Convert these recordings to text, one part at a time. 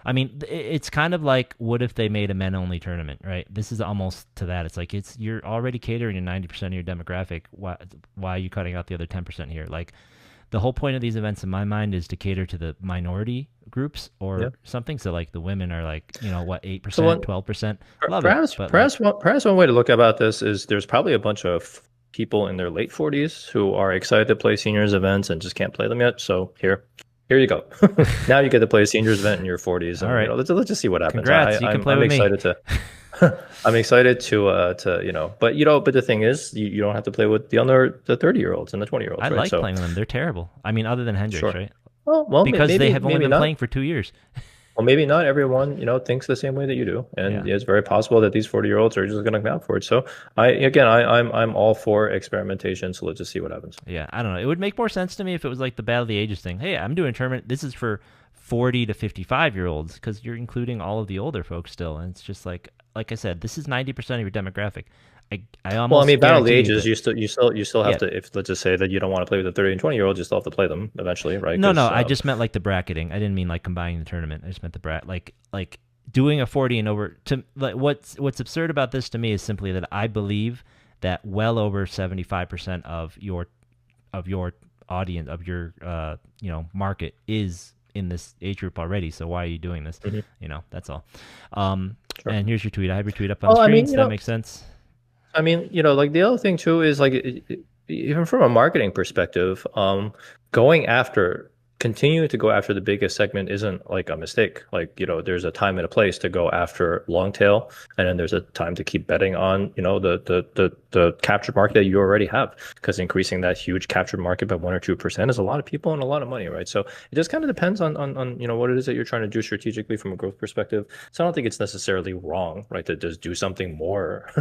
I mean, it's kind of like what if they made a men only tournament, right? This is almost to that. It's like you're already catering to 90% of your demographic. Why are you cutting out the other 10% here? Like the whole point of these events in my mind is to cater to the minority groups Yeah. or something. So like the women are like, what, So 8%, one 12%. Love it. perhaps But like, one way to look about this is there's probably a bunch of people in their late 40s who are excited to play seniors events and just can't play them yet. So here you go. Now you get to play a seniors event in your 40s, all and right, let's just see what happens. congrats. You can play I'm with me. excited to I'm excited to but the thing is you don't have to play with the 30-year-olds and the I 20-year-olds, right? like So playing with them. They're terrible. I mean, other than Hendrix, sure. right? Because they Maybe have only been not. playing for 2 years. Well, maybe not everyone, thinks the same way that you do, Yeah. and it's very possible that these 40-year-olds are just going to come out for it. So, I'm all for experimentation. So let's just see what happens. Yeah, I don't know. It would make more sense to me if it was like the Battle of the Ages thing. Hey, I'm doing a tournament. This is for 40 to 55-year-olds because you're including all of the older folks still. And it's just like I said, this is 90% of your demographic. I Well, I almost mean, Battle of the guarantee you Ages, that. you still have Yeah. to, if let's just say that you don't want to play with the 30 and 20-year-olds, you still have to play them eventually, right? No, no, Because I just meant like the bracketing. I didn't mean like combining the tournament. I just meant the like doing a 40 and over to like what's absurd about this to me is simply that I believe that well over 75% of your audience of your market is in this age group already. So why are you doing this? Mhm, That's all. sure. And here's your tweet. I have your tweet up on the Well, screen, so that makes sense. like the other thing too is like even from a marketing perspective, going after continuing to go after the biggest segment isn't like a mistake. Like, there's a time and a place to go after long tail, and then there's a time to keep betting on, the captured market that you already have. Because increasing that huge captured market by 1 or 2% is a lot of people and a lot of money, right? So it just kind of depends on what it is that you're trying to do strategically from a growth perspective. So I don't think it's necessarily wrong, right, to just do something more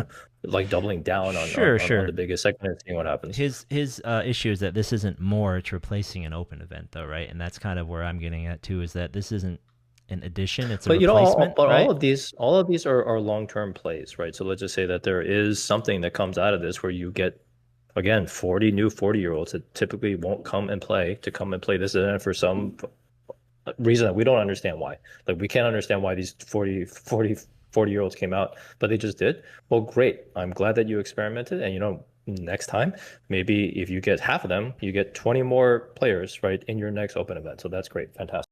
like doubling down Sure, on sure. the biggest segment and seeing what happens. His issue is that this isn't more; it's replacing an open event, though, right? And that's kind of where I'm getting at too. Is that this isn't an addition; it's a But replacement, all right? of these are long-term plays, right? So let's just say that there is something that comes out of this where you get again 40 new 40-year-olds that typically won't come and play this event for some reason that we don't understand why. Like we can't understand why these 40-year-olds came out, but they just did. Well, great. I'm glad that you experimented, and next time, maybe if you get half of them, you get 20 more players, right, in your next open event. So that's great. Fantastic.